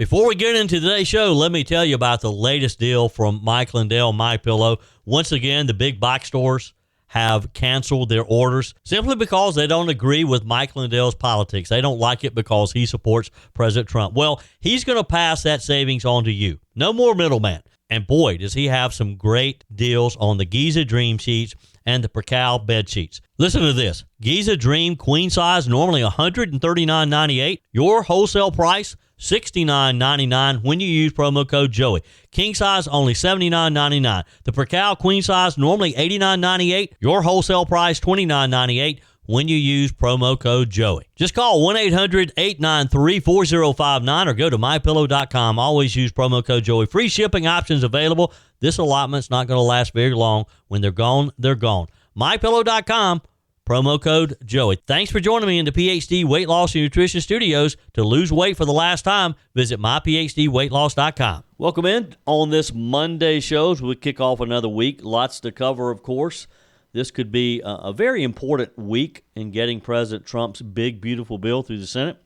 Before we get into today's show, let me tell you about the latest deal from Mike Lindell, MyPillow. Once again, the big box stores have canceled their orders simply because they don't agree with Mike Lindell's politics. They don't like it because he supports President Trump. Well, he's going to pass that savings on to you. No more middleman. And boy, does he have some great deals on the Giza Dream sheets and the Percal bed sheets. Listen to this. Giza Dream queen size, normally $139.98. Your wholesale price, $69.99 when you use promo code Joey. King size, only $79.99. The Percal queen size, normally $89.98. Your wholesale price, $29.98 when you use promo code Joey. Just call 1-800-893-4059 or go to MyPillow.com. Always use promo code Joey. Free shipping options available. This allotment's not going to last very long. When they're gone, they're gone. MyPillow.com. Promo code Joey. Thanks for joining me in the PhD Weight Loss and Nutrition Studios. To lose weight for the last time, visit myphdweightloss.com. Welcome in on this Monday show as we kick off another week. Lots to cover, of course. This could be a very important week in getting President Trump's big, beautiful bill through the Senate.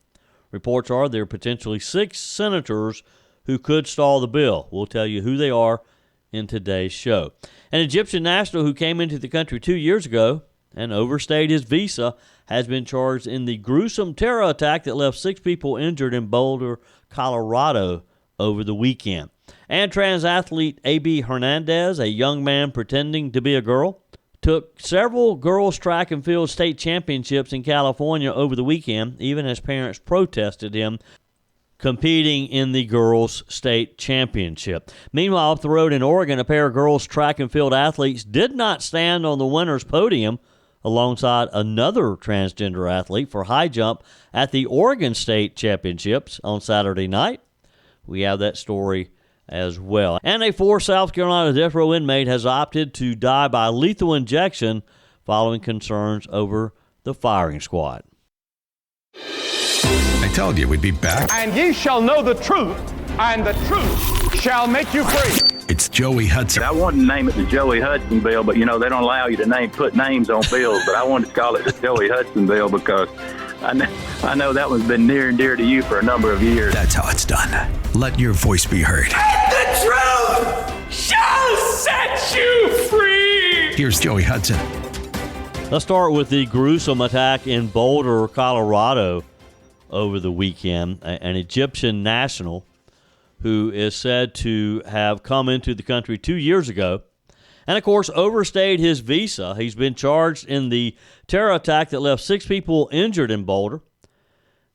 Reports are there are potentially 6 senators who could stall the bill. We'll tell you who they are in today's show. An Egyptian national who came into the country 2 years ago and overstayed his visa has been charged in the gruesome terror attack that left 6 people injured in Boulder, Colorado over the weekend. And trans athlete AB Hernandez, a young man pretending to be a girl, took several girls' track and field state championships in California over the weekend, even as parents protested him competing in the girls' state championship. Meanwhile, up the road in Oregon, a pair of girls' track and field athletes did not stand on the winner's podium alongside another transgender athlete for high jump at the Oregon State Championships on Saturday night. We have that story as well. And a 4 South Carolina death row inmate has opted to die by lethal injection following concerns over the firing squad. I told you we'd be back. And ye shall know the truth, and the truth shall make you free. It's Joey Hudson. I wanted to name it the Joey Hudson bill, but, they don't allow you to put names on bills. But I wanted to call it the Joey Hudson bill because I know that one's been near and dear to you for a number of years. That's how it's done. Let your voice be heard. And the truth shall set you free. Here's Joey Hudson. Let's start with the gruesome attack in Boulder, Colorado over the weekend. An Egyptian national who is said to have come into the country 2 years ago and, of course, overstayed his visa. He's been charged in the terror attack that left 6 people injured in Boulder.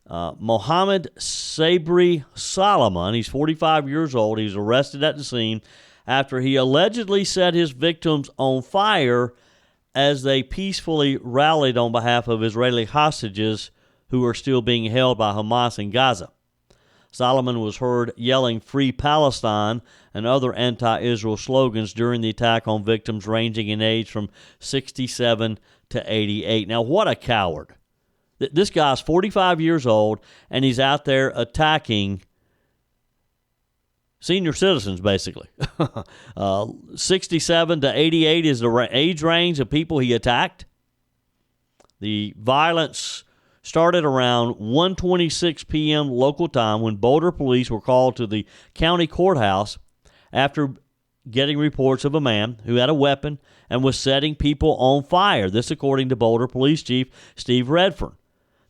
Mohammed Sabri Solomon, he's 45 years old. He was arrested at the scene after he allegedly set his victims on fire as they peacefully rallied on behalf of Israeli hostages who are still being held by Hamas in Gaza. Solomon was heard yelling "Free Palestine" and other anti-Israel slogans during the attack on victims ranging in age from 67 to 88. Now, what a coward. This guy's 45 years old, and he's out there attacking senior citizens, basically. 67 to 88 is the age range of people he attacked. The violence started around 1:26 p.m. local time when Boulder police were called to the county courthouse after getting reports of a man who had a weapon and was setting people on fire. This according to Boulder Police Chief Steve Redfern.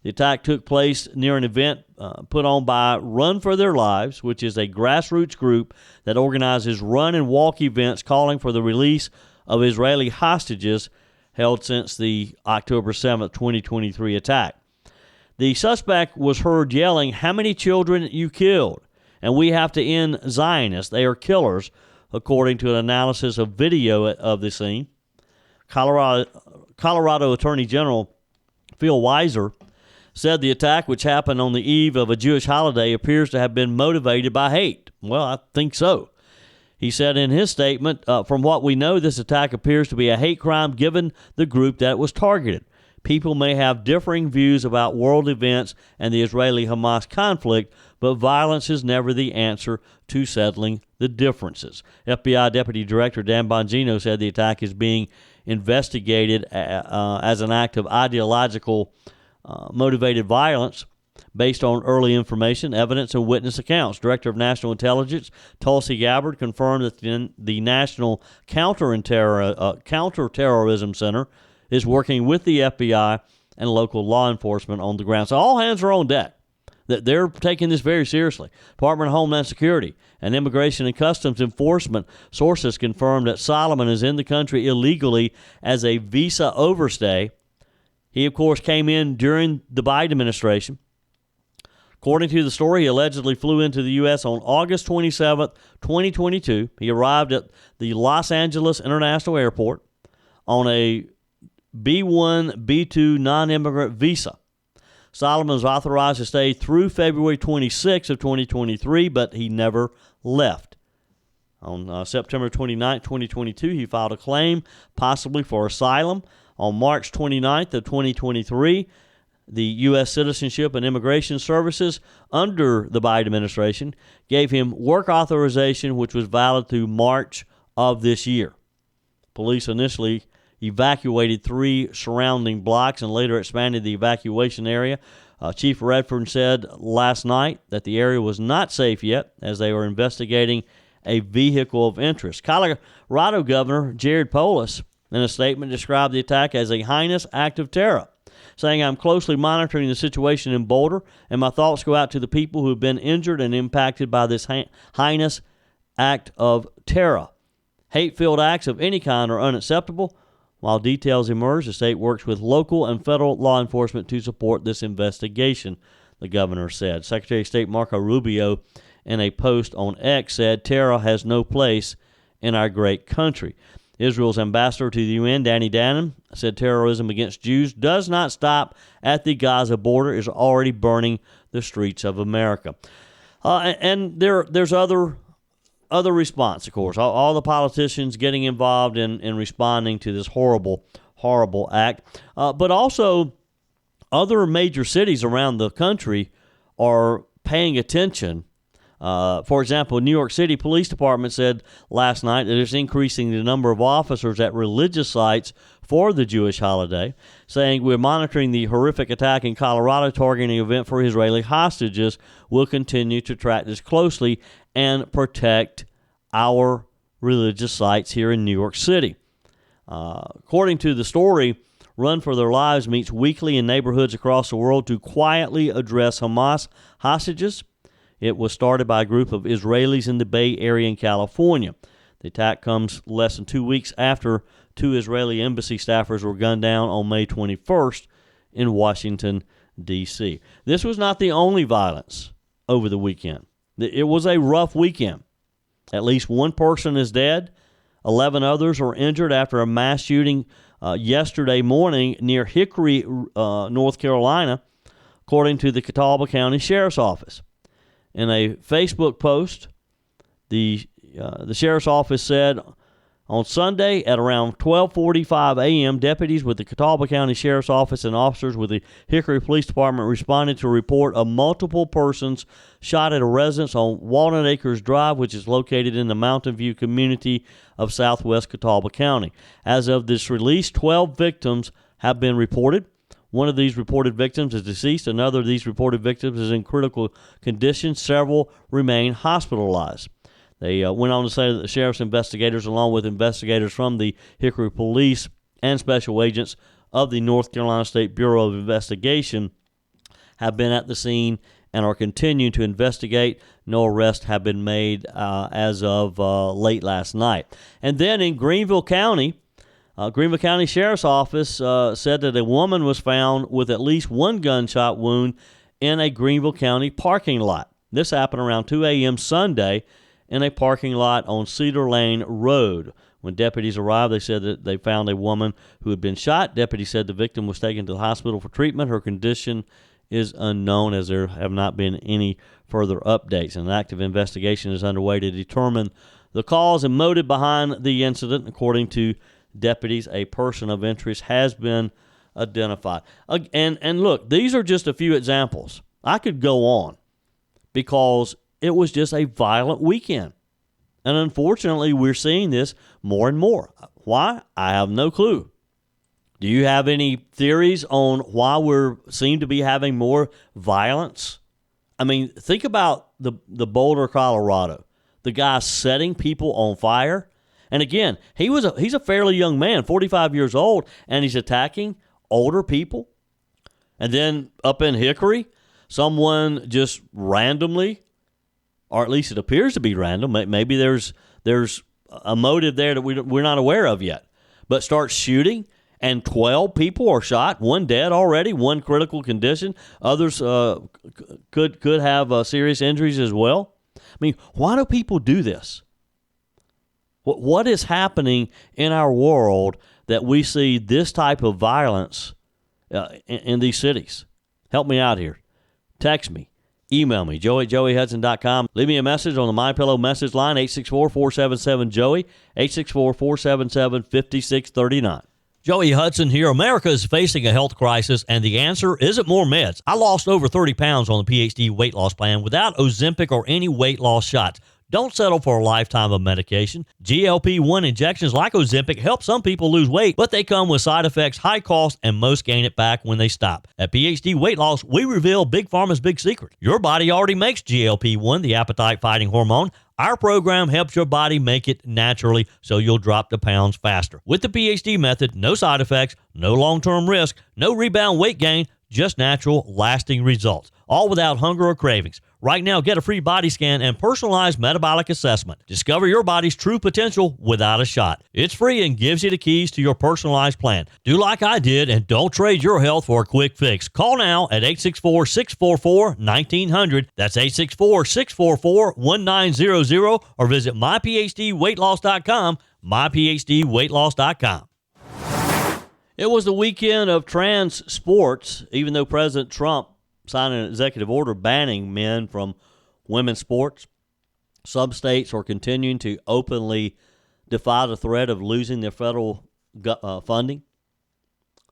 The attack took place near an event put on by Run for Their Lives, which is a grassroots group that organizes run and walk events calling for the release of Israeli hostages held since the October 7th, 2023 attack. The suspect was heard yelling, "How many children you killed? And we have to end Zionists. They are killers," according to an analysis of video of the scene. Colorado Attorney General Phil Weiser said the attack, which happened on the eve of a Jewish holiday, appears to have been motivated by hate. Well, I think so. He said in his statement, from what we know, this attack appears to be a hate crime given the group that was targeted. People may have differing views about world events and the Israeli-Hamas conflict, but violence is never the answer to settling the differences. FBI Deputy Director Dan Bongino said the attack is being investigated as an act of ideological motivated violence. based on early information, evidence, and witness accounts. Director of National Intelligence Tulsi Gabbard confirmed that the National Counterterrorism Center is working with the FBI and local law enforcement on the ground. So all hands are on deck. They're taking this very seriously. Department of Homeland Security and Immigration and Customs Enforcement sources confirmed that Solomon is in the country illegally as a visa overstay. He, of course, came in during the Biden administration. According to the story, he allegedly flew into the U.S. on August 27th, 2022. He arrived at the Los Angeles International Airport on a B-1, B-2 non-immigrant visa. Solomon was authorized to stay through February 26th of 2023, but he never left. On September 29th, 2022, he filed a claim, possibly for asylum. On March 29th of 2023, the U.S. Citizenship and Immigration Services under the Biden administration gave him work authorization, which was valid through March of this year. Police initially evacuated 3 surrounding blocks and later expanded the evacuation area. Chief Redford said last night that the area was not safe yet as they were investigating a vehicle of interest. Colorado Governor Jared Polis, in a statement, described the attack as a heinous act of terror, saying, "I'm closely monitoring the situation in Boulder, and my thoughts go out to the people who have been injured and impacted by this heinous act of terror. Hate-filled acts of any kind are unacceptable. While details emerge, the state works with local and federal law enforcement to support this investigation," the governor said. Secretary of State Marco Rubio, in a post on X, said, "Terror has no place in our great country." Israel's ambassador to the UN, Danny Danon, said terrorism against Jews does not stop at the Gaza border, is already burning the streets of America. And there's other response, of course. All the politicians getting involved in responding to this horrible, horrible act. But also, other major cities around the country are paying attention. For example, New York City Police Department said last night that it's increasing the number of officers at religious sites for the Jewish holiday, saying, "We're monitoring the horrific attack in Colorado targeting an event for Israeli hostages. We'll continue to track this closely and protect our religious sites here in New York City." According to the story, Run for Their Lives meets weekly in neighborhoods across the world to quietly address Hamas hostages. It was started by a group of Israelis in the Bay Area in California. The attack comes less than 2 weeks after 2 Israeli embassy staffers were gunned down on May 21st in Washington, D.C. This was not the only violence over the weekend. It was a rough weekend. At least 1 person is dead. 11 others were injured after a mass shooting yesterday morning near Hickory, North Carolina, according to the Catawba County Sheriff's Office. In a Facebook post, the Sheriff's Office said, on Sunday at around 12:45 a.m., deputies with the Catawba County Sheriff's Office and officers with the Hickory Police Department responded to a report of multiple persons shot at a residence on Walnut Acres Drive, which is located in the Mountain View community of southwest Catawba County. As of this release, 12 victims have been reported. One of these reported victims is deceased. Another of these reported victims is in critical condition. Several remain hospitalized. They went on to say that the sheriff's investigators, along with investigators from the Hickory Police and special agents of the North Carolina State Bureau of Investigation, have been at the scene and are continuing to investigate. No arrests have been made as of late last night. And then in Greenville County Sheriff's Office said that a woman was found with at least 1 gunshot wound in a Greenville County parking lot. This happened around 2 a.m. Sunday in a parking lot on Cedar Lane Road. When deputies arrived, they said that they found a woman who had been shot. Deputies said the victim was taken to the hospital for treatment. Her condition is unknown, as there have not been any further updates. An active investigation is underway to determine the cause and motive behind the incident. According to deputies, a person of interest has been identified. And look, these are just a few examples. I could go on because it was just a violent weekend. And unfortunately, we're seeing this more and more. Why? I have no clue. Do you have any theories on why we seem to be having more violence? I mean, think about the Boulder, Colorado. The guy setting people on fire. And again, he's a fairly young man, 45 years old, and he's attacking older people. And then up in Hickory, someone just randomly, or at least it appears to be random, maybe there's a motive there that we're not aware of yet, but starts shooting, and 12 people are shot, one dead already, one critical condition. Others could have serious injuries as well. I mean, why do people do this? What is happening in our world that we see this type of violence in these cities? Help me out here. Text me. Email me, joey@joeyhudson.com. Leave me a message on the MyPillow message line, 864-477-JOEY, 864-477-5639. Joey Hudson here. America is facing a health crisis, and the answer isn't more meds. I lost over 30 pounds on the PhD weight loss plan without Ozempic or any weight loss shots. Don't settle for a lifetime of medication. GLP-1 injections like Ozempic help some people lose weight, but they come with side effects, high cost, and most gain it back when they stop. At PhD Weight Loss, we reveal Big Pharma's big secret. Your body already makes GLP-1, the appetite-fighting hormone. Our program helps your body make it naturally so you'll drop the pounds faster. With the PhD method, no side effects, no long-term risk, no rebound weight gain, just natural, lasting results, all without hunger or cravings. Right now, get a free body scan and personalized metabolic assessment. Discover your body's true potential without a shot. It's free and gives you the keys to your personalized plan. Do like I did and don't trade your health for a quick fix. Call now at 864-644-1900. That's 864-644-1900 or visit myphdweightloss.com, myphdweightloss.com. It was the weekend of trans sports, even though President Trump signed an executive order banning men from women's sports. Some states are continuing to openly defy the threat of losing their federal funding.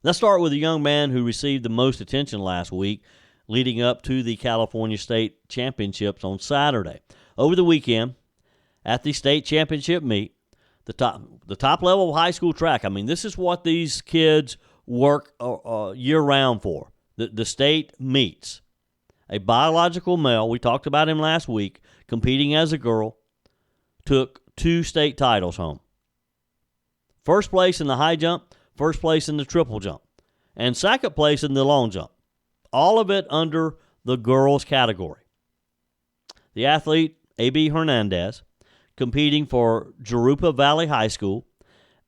Let's start with a young man who received the most attention last week, leading up to the California State Championships on Saturday. Over the weekend, at the state championship meet, the top level of high school track. I mean, this is what these kids work year-round for. The state meets. A biological male, we talked about him last week, competing as a girl, took 2 state titles home. First place in the high jump, first place in the triple jump, and second place in the long jump. All of it under the girls category. The athlete, AB Hernandez, competing for Jurupa Valley High School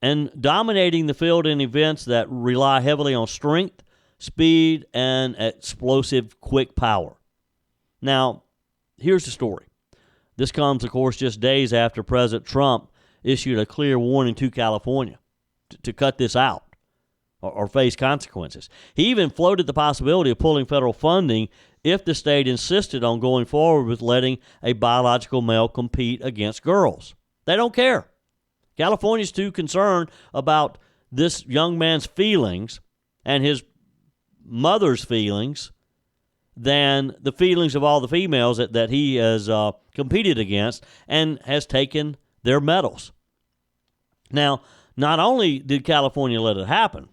and dominating the field in events that rely heavily on strength, speed, and explosive quick power. Now, here's the story. This comes, of course, just days after President Trump issued a clear warning to California to cut this out or face consequences. He even floated the possibility of pulling federal funding if the state insisted on going forward with letting a biological male compete against girls. They don't care. California's too concerned about this young man's feelings and his mother's feelings than the feelings of all the females that he has competed against and has taken their medals. Now, not only did California let it happen,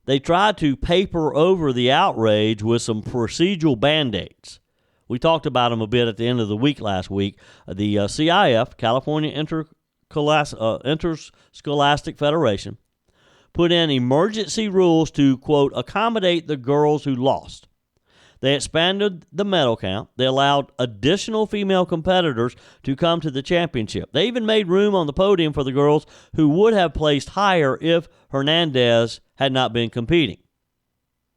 they tried to paper over the outrage with some procedural Band-Aids. We talked about them a bit at the end of the week last week. The CIF, California Interscholastic Federation, put in emergency rules to, quote, accommodate the girls who lost. They expanded the medal count. They allowed additional female competitors to come to the championship. They even made room on the podium for the girls who would have placed higher if Hernandez had not been competing.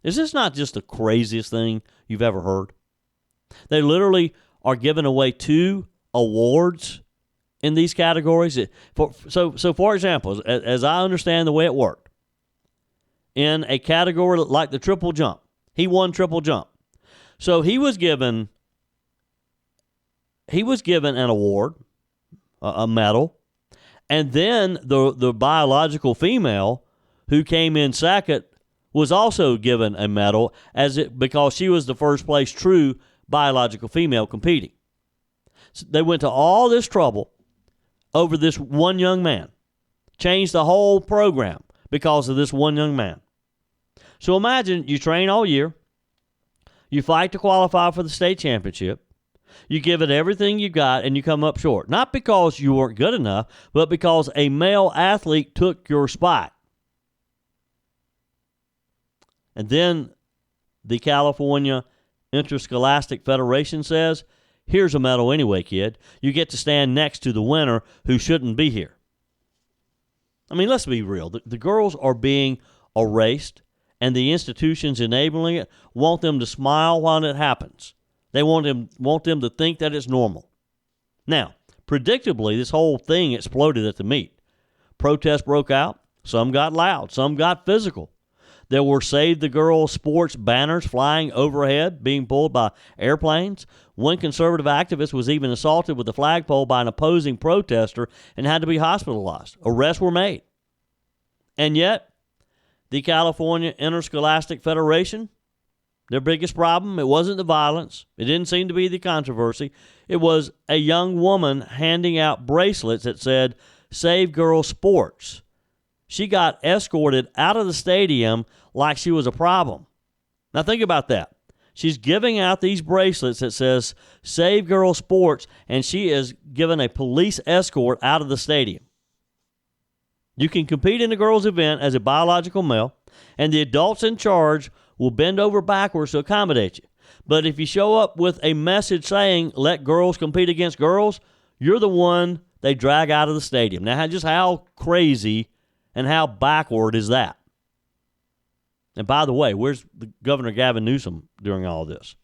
Is this not just the craziest thing you've ever heard? They literally are giving away 2 awards in these categories. So for example, as I understand the way it worked, in a category like the triple jump, he won triple jump. So he was given an award, a medal, and then the biological female who came in second was also given a medal because she was the first place true biological female competing. So they went to all this trouble over this one young man, changed the whole program, because of this one young man. So imagine you train all year, you fight to qualify for the state championship, you give it everything you got, and you come up short. Not because you weren't good enough, but because a male athlete took your spot. And then the California Interscholastic Federation says, here's a medal anyway, kid. You get to stand next to the winner who shouldn't be here. I mean, let's be real. The girls are being erased, and the institutions enabling it want them to smile while it happens. They want them to think that it's normal. Now, predictably, this whole thing exploded at the meet. Protests broke out. Some got loud. Some got physical. There were Save the Girls sports banners flying overhead, being pulled by airplanes. One conservative activist was even assaulted with a flagpole by an opposing protester and had to be hospitalized. Arrests were made. And yet, the California Interscholastic Federation, their biggest problem, it wasn't the violence. It didn't seem to be the controversy. It was a young woman handing out bracelets that said, Save Girls Sports. She got escorted out of the stadium like she was a problem. Now think about that. She's giving out these bracelets that says Save Girls Sports, and she is given a police escort out of the stadium. You can compete in the girls' event as a biological male, and the adults in charge will bend over backwards to accommodate you. But if you show up with a message saying, let girls compete against girls, you're the one they drag out of the stadium. Now, just how crazy and how backward is that? And by the way, where's the Governor Gavin Newsom during all this?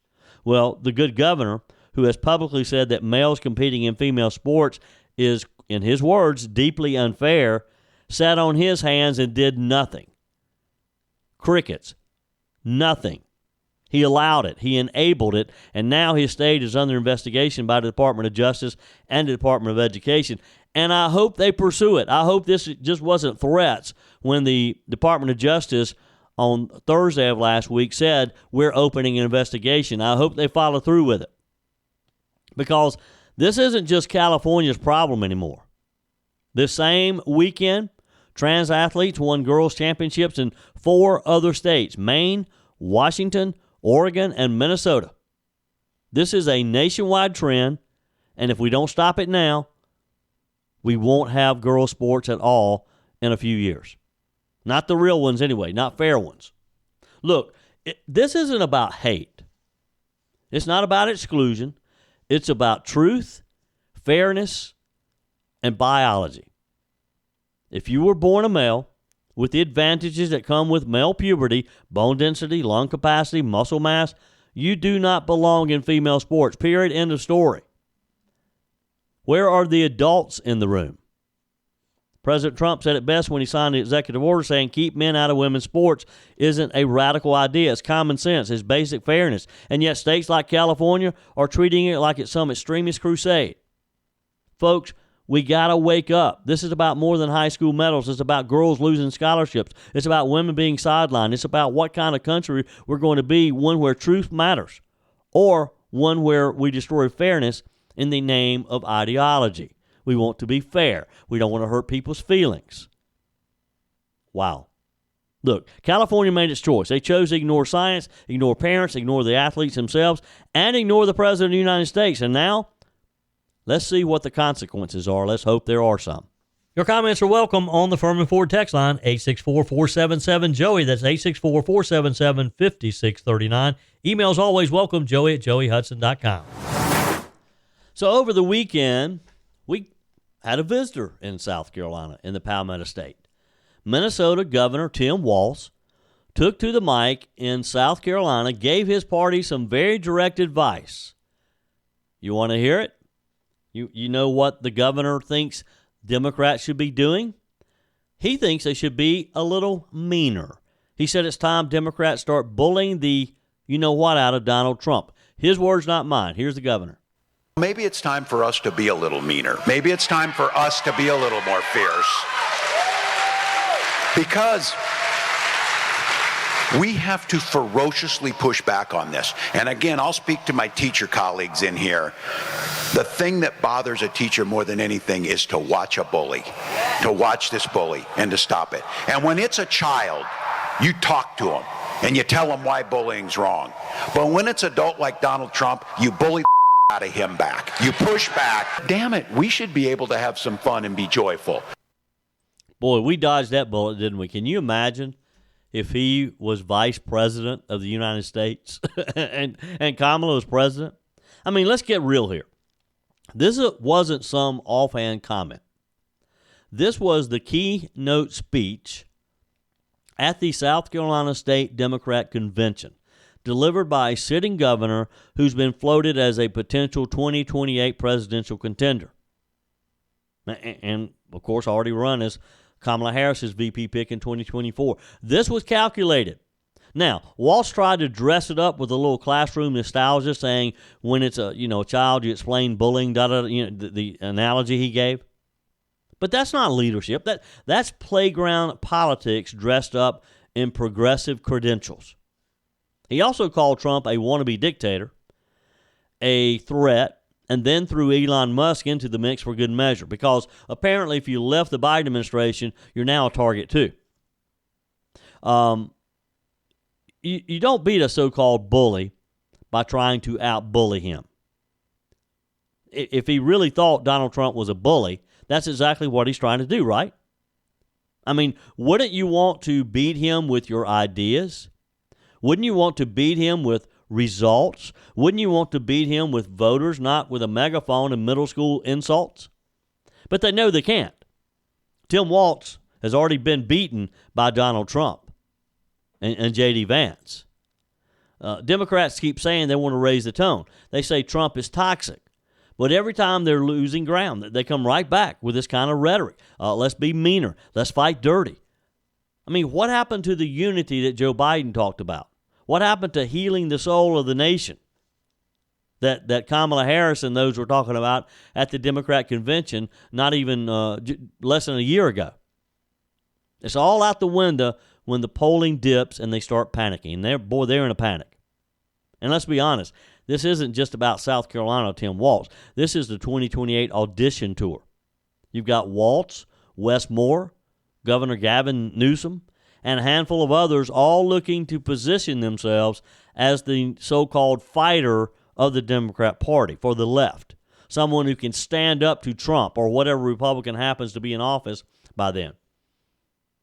Well, the good governor, who has publicly said that males competing in female sports is, in his words, deeply unfair, sat on his hands and did nothing. Crickets. Nothing. He allowed it. He enabled it. And now his state is under investigation by the Department of Justice and the Department of Education. And I hope they pursue it. I hope this just wasn't threats when the Department of Justice on Thursday of last week said, we're opening an investigation. I hope they follow through with it. Because this isn't just California's problem anymore. This same weekend, trans athletes won girls' championships in 4 other states: Maine, Washington, Oregon, and Minnesota. This is a nationwide trend, and if we don't stop it now, we won't have girls' sports at all in a few years. Not the real ones anyway, not fair ones. Look, this isn't about hate. It's not about exclusion. It's about truth, fairness, and biology. If you were born a male with the advantages that come with male puberty, bone density, lung capacity, muscle mass, you do not belong in female sports. Period. End of story. Where are the adults in the room? President Trump said it best when he signed the executive order saying keep men out of women's sports isn't a radical idea. It's common sense. It's basic fairness. And yet states like California are treating it like it's some extremist crusade. Folks, we got to wake up. This is about more than high school medals. It's about girls losing scholarships. It's about women being sidelined. It's about what kind of country we're going to be, one where truth matters, or one where we destroy fairness in the name of ideology. We want to be fair. We don't want to hurt people's feelings. Wow. Look, California made its choice. They chose to ignore science, ignore parents, ignore the athletes themselves, and ignore the President of the United States. And now, let's see what the consequences are. Let's hope there are some. Your comments are welcome on the Firmin Ford text line, 864-477-JOEY. That's 864-477-5639. Emails always welcome, joey@joeyhudson.com. So over the weekend, we had a visitor in South Carolina, in the Palmetto State. Minnesota Governor Tim Walz took to the mic in South Carolina, gave his party some very direct advice. You want to hear it? You know what the governor thinks Democrats should be doing? He thinks they should be a little meaner. He said it's time Democrats start bullying the you-know-what out of Donald Trump. His words, not mine. Here's the governor. Maybe it's time for us to be a little meaner. Maybe it's time for us to be a little more fierce. Because we have to ferociously push back on this. And again, I'll speak to my teacher colleagues in here. The thing that bothers a teacher more than anything is to watch a bully. to watch this bully and to stop it. And when it's a child, you talk to them and you tell them why bullying's wrong. But when it's adult like Donald Trump, you bully out of him back. You push back. Damn it, we should be able to have some fun and be joyful. Boy, we dodged that bullet, didn't we? Can you imagine if he was vice president of the United States and Kamala was president? I mean, let's get real here. This wasn't some offhand comment. This was the keynote speech at the South Carolina State Democrat Convention, delivered by a sitting governor who's been floated as a potential 2028 presidential contender. And, of course, already run as Kamala Harris's VP pick in 2024. This was calculated. Now, Walsh tried to dress it up with a little classroom nostalgia, saying when it's a child, you explain bullying, the analogy he gave. But that's not leadership. That's playground politics dressed up in progressive credentials. He also called Trump a wannabe dictator, a threat, and then threw Elon Musk into the mix for good measure, because apparently if you left the Biden administration, you're now a target too. You don't beat a so-called bully by trying to out-bully him. If he really thought Donald Trump was a bully, that's exactly what he's trying to do, right? I mean, wouldn't you want to beat him with your ideas? Wouldn't you want to beat him with results? Wouldn't you want to beat him with voters, not with a megaphone and middle school insults? But they know they can't. Tim Walz has already been beaten by Donald Trump and J.D. Vance. Democrats keep saying they want to raise the tone. They say Trump is toxic. But every time they're losing ground, they come right back with this kind of rhetoric. Let's be meaner. Let's fight dirty. I mean, what happened to the unity that Joe Biden talked about? What happened to healing the soul of the nation that Kamala Harris and those were talking about at the Democrat convention not even less than a year ago? It's all out the window when the polling dips and they start panicking. They're in a panic. And let's be honest, this isn't just about South Carolina or Tim Walz. This is the 2028 audition tour. You've got Walz, Wes Moore, Governor Gavin Newsom, and a handful of others all looking to position themselves as the so-called fighter of the Democrat Party for the left, someone who can stand up to Trump or whatever Republican happens to be in office by then.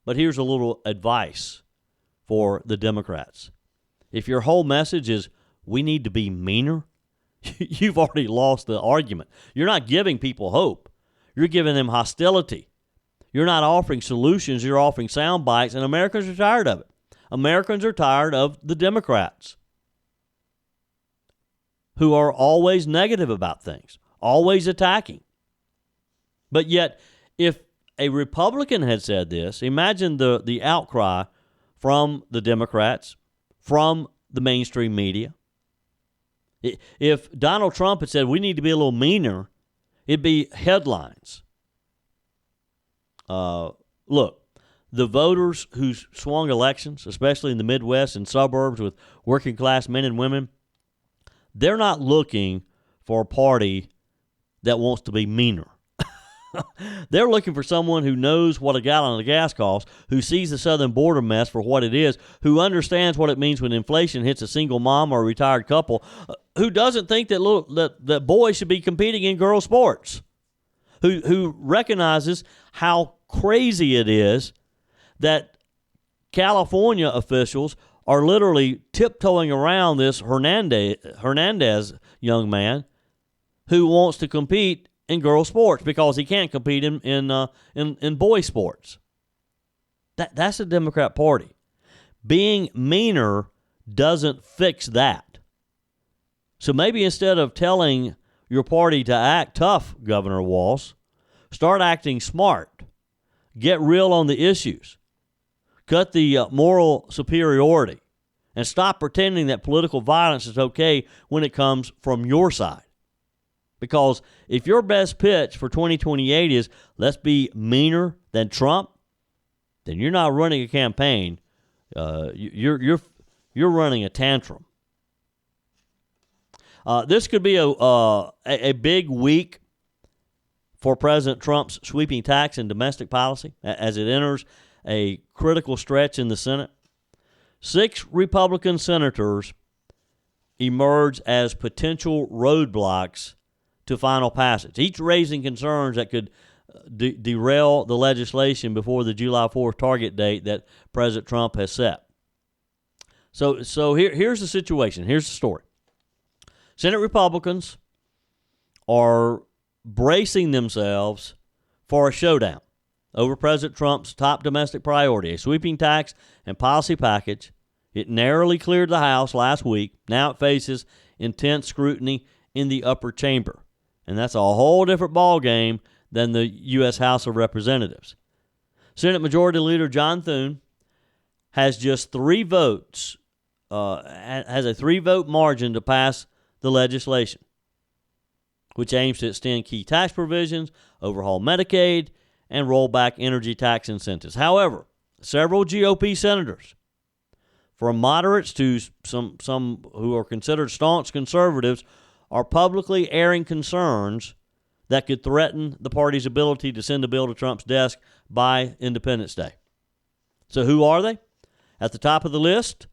But here's a little advice for the Democrats. If your whole message is, we need to be meaner, you've already lost the argument. You're not giving people hope. You're giving them hostility. You're not offering solutions. You're offering sound bites, and Americans are tired of it. Americans are tired of the Democrats who are always negative about things, always attacking. But yet, if a Republican had said this, imagine the outcry from the Democrats, from the mainstream media. If Donald Trump had said, we need to be a little meaner, it'd be headlines. Look, the voters who swung elections, especially in the Midwest and suburbs with working class men and women, they're not looking for a party that wants to be meaner. They're looking for someone who knows what a gallon of gas costs, who sees the southern border mess for what it is, who understands what it means when inflation hits a single mom or a retired couple, who doesn't think that boys should be competing in girls' sports, who recognizes how crazy it is that California officials are literally tiptoeing around this Hernandez young man who wants to compete in girls' sports because he can't compete in boys' sports. That's the Democrat Party. Being meaner doesn't fix that. So maybe instead of telling your party to act tough, Governor Walz, start acting smart. Get real on the issues. Cut the moral superiority. And stop pretending that political violence is okay when it comes from your side. Because if your best pitch for 2028 is let's be meaner than Trump, then you're not running a campaign. You're running a tantrum. This could be a big week for President Trump's sweeping tax and domestic policy as it enters a critical stretch in the Senate. 6 Republican senators emerge as potential roadblocks to final passage, each raising concerns that could derail the legislation before the July 4th target date that President Trump has set. So here's the situation. Here's the story. Senate Republicans are bracing themselves for a showdown over President Trump's top domestic priority, a sweeping tax and policy package. It narrowly cleared the House last week. Now it faces intense scrutiny in the upper chamber. And that's a whole different ballgame than the U.S. House of Representatives. Senate Majority Leader John Thune has just 3 votes, has a 3-vote margin to pass the legislation, which aims to extend key tax provisions, overhaul Medicaid, and roll back energy tax incentives. However, several GOP senators, from moderates to some who are considered staunch conservatives, are publicly airing concerns that could threaten the party's ability to send a bill to Trump's desk by Independence Day. So who are they? At the top of the list,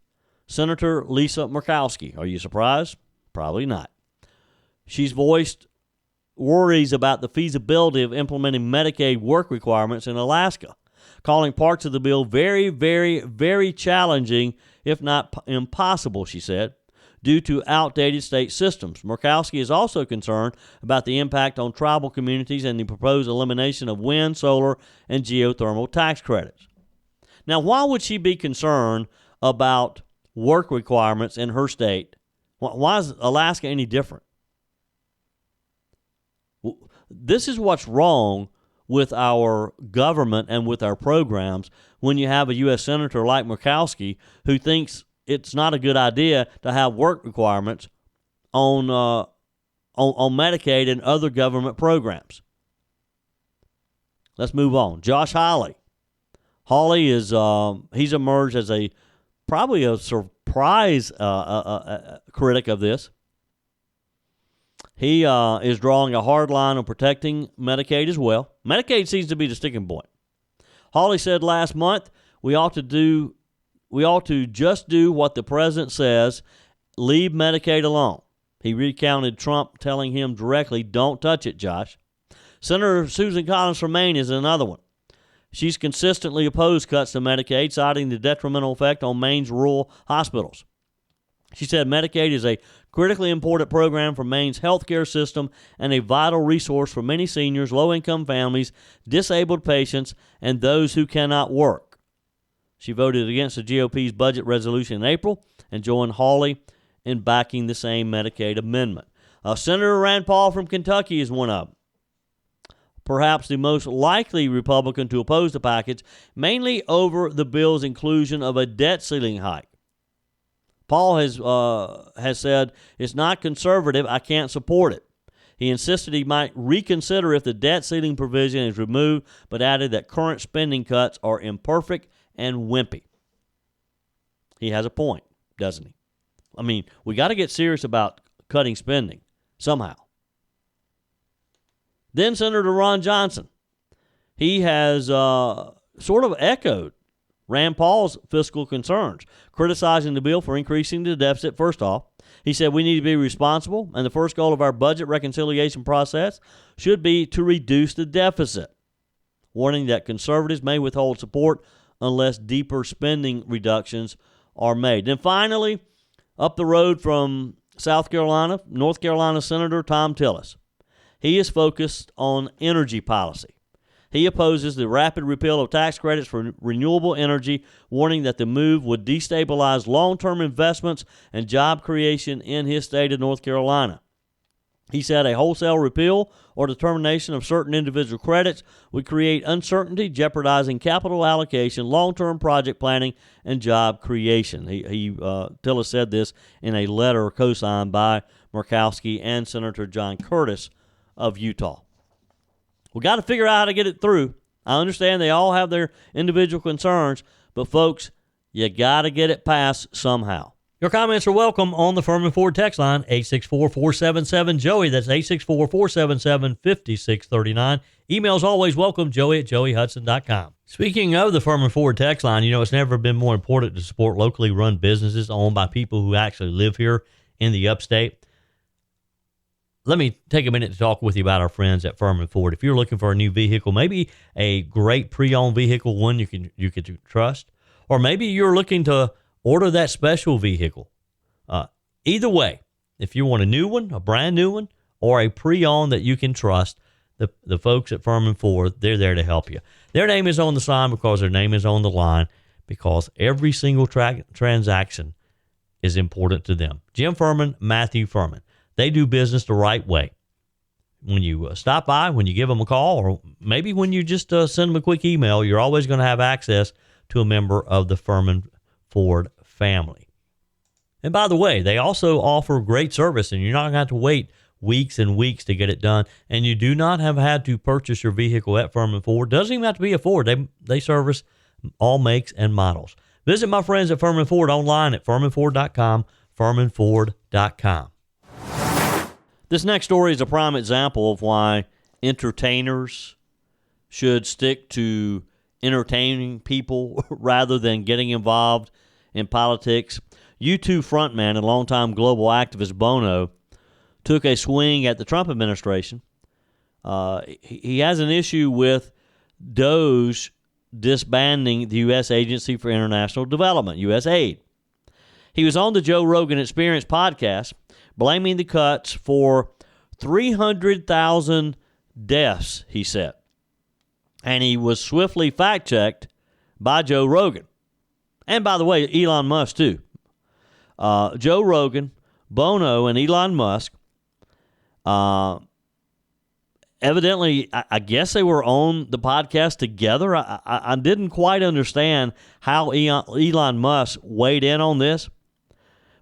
Senator Lisa Murkowski. Are you surprised? Probably not. She's voiced worries about the feasibility of implementing Medicaid work requirements in Alaska, calling parts of the bill very, very, very challenging, if not impossible, she said, due to outdated state systems. Murkowski is also concerned about the impact on tribal communities and the proposed elimination of wind, solar, and geothermal tax credits. Now, why would she be concerned about work requirements in her state? Why is Alaska any different? This is what's wrong with our government and with our programs when you have a U.S. Senator like Murkowski who thinks it's not a good idea to have work requirements on Medicaid and other government programs. Let's move on. Josh Hawley. Hawley is he's emerged as probably a surprise critic of this. He is drawing a hard line on protecting Medicaid as well. Medicaid seems to be the sticking point. Hawley said last month, we ought to just do what the president says, leave Medicaid alone. He recounted Trump telling him directly, don't touch it, Josh. Senator Susan Collins from Maine is another one. She's consistently opposed cuts to Medicaid, citing the detrimental effect on Maine's rural hospitals. She said Medicaid is a critically important program for Maine's healthcare system and a vital resource for many seniors, low-income families, disabled patients, and those who cannot work. She voted against the GOP's budget resolution in April and joined Hawley in backing the same Medicaid amendment. Senator Rand Paul from Kentucky is one of them. Perhaps the most likely Republican to oppose the package, mainly over the bill's inclusion of a debt ceiling hike. Paul has said, it's not conservative, I can't support it. He insisted he might reconsider if the debt ceiling provision is removed, but added that current spending cuts are imperfect and wimpy. He has a point, doesn't he? I mean, we got to get serious about cutting spending somehow. Then Senator Ron Johnson. He has sort of echoed Rand Paul's fiscal concerns, criticizing the bill for increasing the deficit first off. He said we need to be responsible, and the first goal of our budget reconciliation process should be to reduce the deficit, warning that conservatives may withhold support unless deeper spending reductions are made. And finally, up the road from South Carolina, North Carolina Senator Tom Tillis. He is focused on energy policy. He opposes the rapid repeal of tax credits for renewable energy, warning that the move would destabilize long-term investments and job creation in his state of North Carolina. He said a wholesale repeal or determination of certain individual credits would create uncertainty, jeopardizing capital allocation, long-term project planning, and job creation. Tillis said this in a letter co-signed by Murkowski and Senator John Curtis of Utah. We got to figure out how to get it through. I understand they all have their individual concerns, but folks, you got to get it passed somehow. Your comments are welcome on the Firmin Ford text line, 864-477-JOEY. That's 864-477-5639. Emails always welcome, joey@joeyhudson.com. Speaking of the Firmin Ford text line, it's never been more important to support locally run businesses owned by people who actually live here in the upstate. Let me take a minute to talk with you about our friends at Firmin Ford. If you're looking for a new vehicle, maybe a great pre-owned vehicle, one you can trust, or maybe you're looking to order that special vehicle. Either way, if you want a new one, a brand new one, or a pre-owned that you can trust, the folks at Firmin Ford, they're there to help you. Their name is on the sign because their name is on the line, because every single transaction is important to them. Jim Firmin, Matthew Firmin. They do business the right way. When you stop by, when you give them a call, or maybe when you just send them a quick email, you're always going to have access to a member of the Firmin Ford family. And by the way, they also offer great service, and you're not going to have to wait weeks and weeks to get it done. And you do not have had to purchase your vehicle at Firmin Ford. Doesn't even have to be a Ford. They service all makes and models. Visit my friends at Firmin Ford online at firminford.com, firminford.com. This next story is a prime example of why entertainers should stick to entertaining people rather than getting involved in politics. U2 frontman and longtime global activist Bono took a swing at the Trump administration. He has an issue with DOJ disbanding the U.S. Agency for International Development, USAID. He was on the Joe Rogan Experience podcast, blaming the cuts for 300,000 deaths, he said. And he was swiftly fact-checked by Joe Rogan. And by the way, Elon Musk, too. Joe Rogan, Bono, and Elon Musk, evidently, I guess they were on the podcast together. I didn't quite understand how Elon Musk weighed in on this,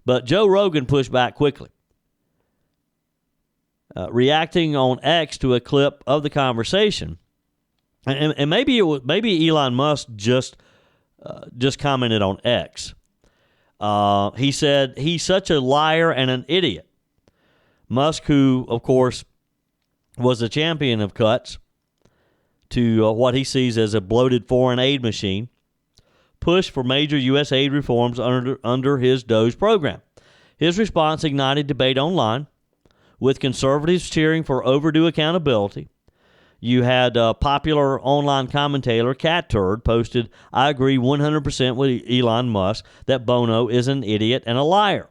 but Joe Rogan pushed back quickly, reacting on X to a clip of the conversation. And maybe Elon Musk just commented on X. He said he's such a liar and an idiot. Musk, who of course was a champion of cuts to what he sees as a bloated foreign aid machine, pushed for major U.S. aid reforms under his DOJ program. His response ignited debate online, with conservatives cheering for overdue accountability. You had popular online commentator Cat Turd posted, "I agree 100% with Elon Musk that Bono is an idiot and a liar."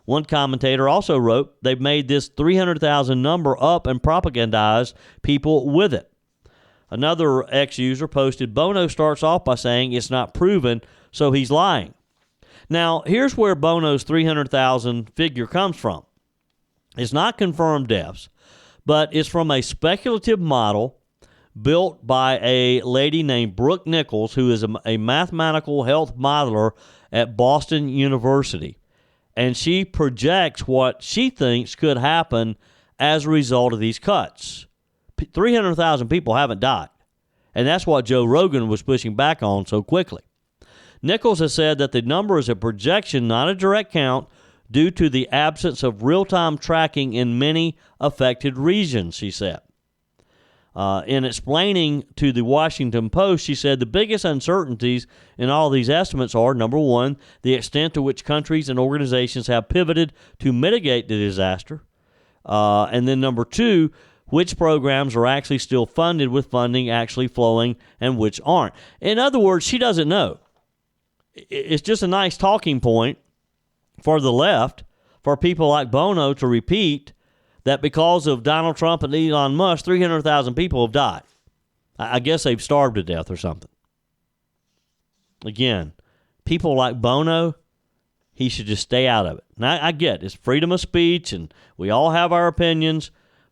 One commentator also wrote, "They've made this 300,000 number up and propagandized people with it." Another X-user posted, "Bono starts off by saying it's not proven, so he's lying." Now, here's where Bono's 300,000 figure comes from. It's not confirmed deaths, but it's from a speculative model built by a lady named Brooke Nichols, who is a mathematical health modeler at Boston University. And she projects what she thinks could happen as a result of these cuts. 300,000 people haven't died. And that's what Joe Rogan was pushing back on so quickly. Nichols has said that the number is a projection, not a direct count, due to the absence of real-time tracking in many affected regions, she said. In explaining to the Washington Post, she said the biggest uncertainties in all these estimates are, number one, the extent to which countries and organizations have pivoted to mitigate the disaster, and then number two, which programs are actually still funded with funding actually flowing and which aren't. In other words, she doesn't know. It's just a nice talking point for the left, for people like Bono to repeat that because of Donald Trump and Elon Musk, 300,000 people have died. I guess they've starved to death or something. Again, people like Bono, he should just stay out of it. Now, I get it's freedom of speech, and we all have our opinions,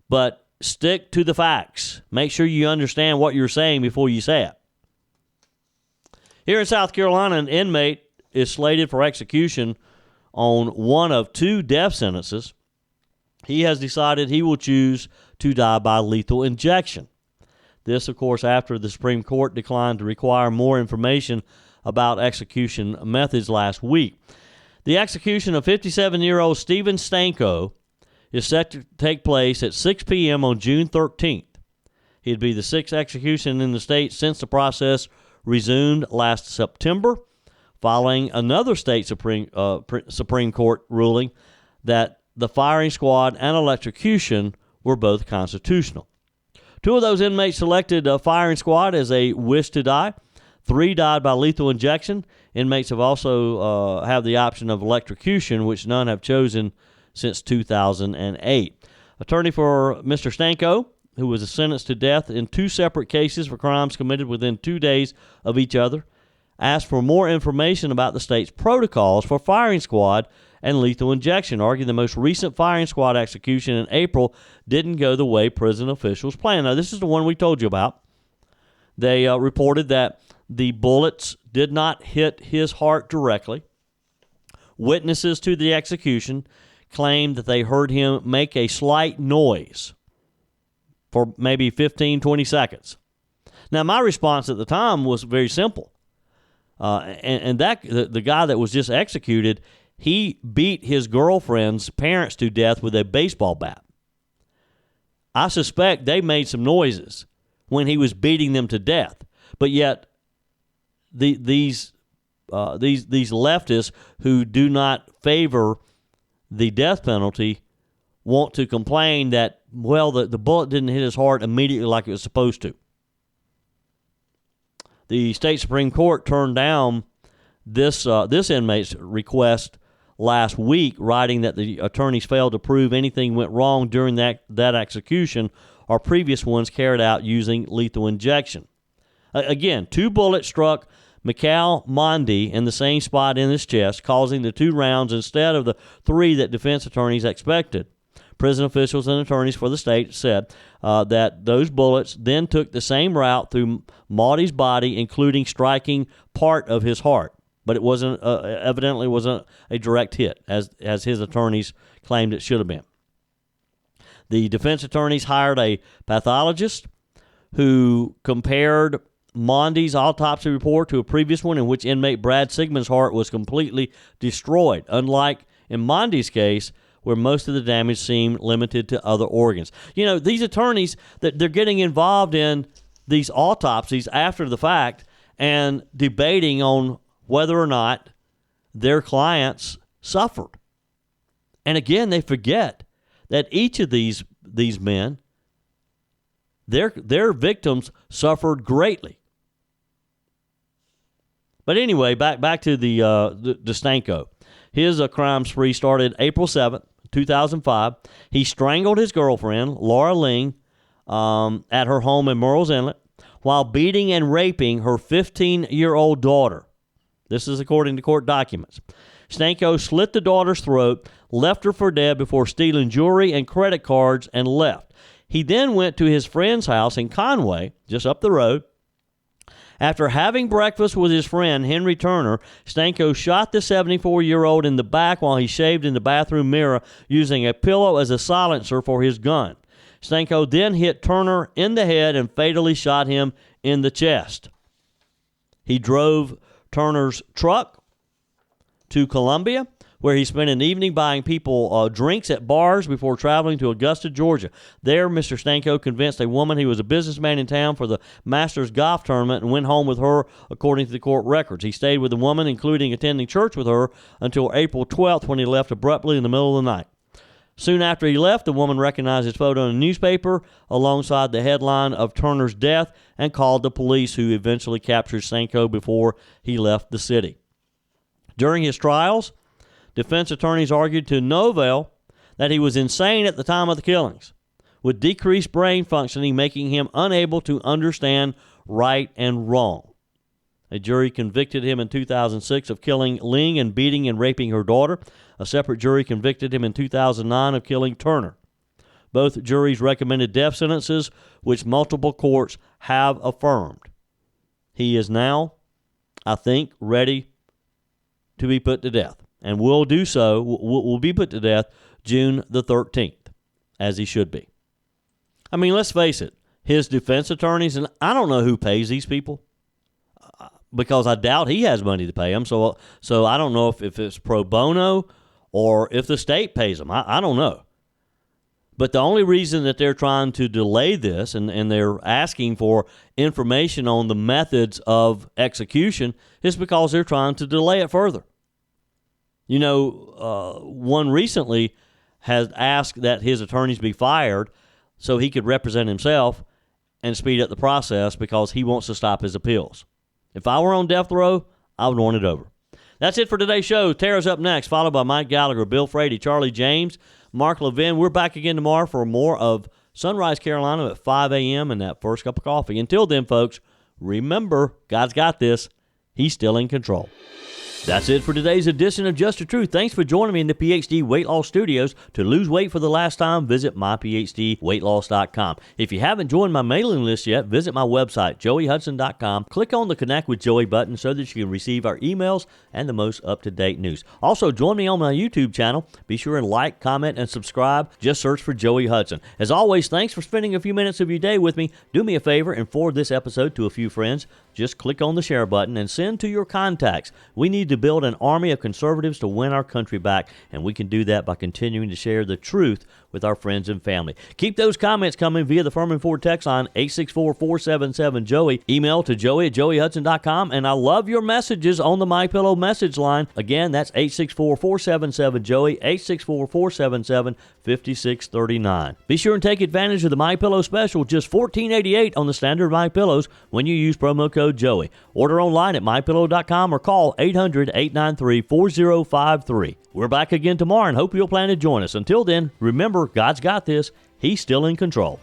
but stick to the facts. Make sure you understand what you're saying before you say it. Here in South Carolina, an inmate is slated for execution on one of two death sentences. He has decided he will choose to die by lethal injection. This, of course, after the Supreme Court declined to require more information about execution methods last week. The execution of 57-year-old Stephen Stanko is set to take place at 6 p.m. on June 13th. He'd be the sixth execution in the state since the process resumed last September, following another state Supreme Court ruling that the firing squad and electrocution were both constitutional. 2 of those inmates selected a firing squad as they wished to die. 3 died by lethal injection. Inmates have also have the option of electrocution, which none have chosen since 2008. Attorney for Mr. Stanko, who was sentenced to death in 2 separate cases for crimes committed within 2 days of each other, asked for more information about the state's protocols for firing squad and lethal injection, arguing the most recent firing squad execution in April didn't go the way prison officials planned. Now, this is the one we told you about. They reported that the bullets did not hit his heart directly. Witnesses to the execution claimed that they heard him make a slight noise for maybe 15, 20 seconds. Now, my response at the time was very simple. The guy that was just executed, he beat his girlfriend's parents to death with a baseball bat. I suspect they made some noises when he was beating them to death, but yet these leftists who do not favor the death penalty want to complain that, well, the bullet didn't hit his heart immediately like it was supposed to. The state Supreme Court turned down this inmate's request last week, writing that the attorneys failed to prove anything went wrong during that execution or previous ones carried out using lethal injection. Again, 2 bullets struck Mikhail Mondi in the same spot in his chest, causing the 2 rounds instead of the 3 that defense attorneys expected. Prison officials and attorneys for the state said that those bullets then took the same route through Maudi's body, including striking part of his heart. But it wasn't evidently wasn't a direct hit, as his attorneys claimed it should have been. The defense attorneys hired a pathologist who compared Mondi's autopsy report to a previous one in which inmate Brad Sigmund's heart was completely destroyed, unlike in Mondi's case, where most of the damage seemed limited to other organs. You know, these attorneys, that they're getting involved in these autopsies after the fact and debating on whether or not their clients suffered. And again, they forget that each of these men, their victims suffered greatly. But anyway, back to the Stanko. His crime spree started April 7th, 2005. He strangled his girlfriend, Laura Ling, at her home in Murrells Inlet while beating and raping her 15-year-old daughter. This is according to court documents. Stanko slit the daughter's throat, left her for dead before stealing jewelry and credit cards, and left. He then went to his friend's house in Conway, just up the road. After having breakfast with his friend, Henry Turner, Stanko shot the 74-year-old in the back while he shaved in the bathroom mirror using a pillow as a silencer for his gun. Stanko then hit Turner in the head and fatally shot him in the chest. He drove Turner's truck to Columbia, where he spent an evening buying people drinks at bars before traveling to Augusta, Georgia. There, Mr. Stanko convinced a woman he was a businessman in town for the Masters golf tournament and went home with her, according to the court records. He stayed with the woman, including attending church with her, until April 12th when he left abruptly in the middle of the night. Soon after he left, the woman recognized his photo in a newspaper alongside the headline of Turner's death and called the police, who eventually captured Stanko before he left the city. During his trials, defense attorneys argued to no avail that he was insane at the time of the killings, with decreased brain functioning making him unable to understand right and wrong. A jury convicted him in 2006 of killing Ling and beating and raping her daughter. A separate jury convicted him in 2009 of killing Turner. Both juries recommended death sentences, which multiple courts have affirmed. He is now, I think, ready to be put to death, and will do so, will be put to death June the 13th, as he should be. I mean, let's face it, his defense attorneys, and I don't know who pays these people. because I doubt he has money to pay him. So I don't know if it's pro bono or if the state pays him. I don't know. But the only reason that they're trying to delay this and they're asking for information on the methods of execution is because they're trying to delay it further. You know, one recently has asked that his attorneys be fired so he could represent himself and speed up the process because he wants to stop his appeals. If I were on death row, I would want it over. That's it for today's show. Tara's up next, followed by Mike Gallagher, Bill Frady, Charlie James, Mark Levin. We're back again tomorrow for more of Sunrise Carolina at 5 a.m. and that first cup of coffee. Until then, folks, remember, God's got this. He's still in control. That's it for today's edition of Just the Truth. Thanks for joining me in the PhD Weight Loss Studios. To lose weight for the last time, visit myphdweightloss.com. If you haven't joined my mailing list yet, visit my website, joeyhudson.com. Click on the Connect with Joey button so that you can receive our emails and the most up-to-date news. Also, join me on my YouTube channel. Be sure and like, comment, and subscribe. Just search for Joey Hudson. As always, thanks for spending a few minutes of your day with me. Do me a favor and forward this episode to a few friends. Just click on the share button and send to your contacts. We need to build an army of conservatives to win our country back, and we can do that by continuing to share the truth with our friends and family. Keep those comments coming via the Firmin Ford text line, 864-477-JOEY. Email to joey@joeyhudson.com, and I love your messages on the MyPillow message line. Again, that's 864-477-JOEY, 864-477-5639. Be sure and take advantage of the MyPillow special, just $14.88 on the standard MyPillows when you use promo code Joey. Order online at mypillow.com or call 800-893-4053. We're back again tomorrow and hope you'll plan to join us. Until then, remember, God's got this. He's still in control.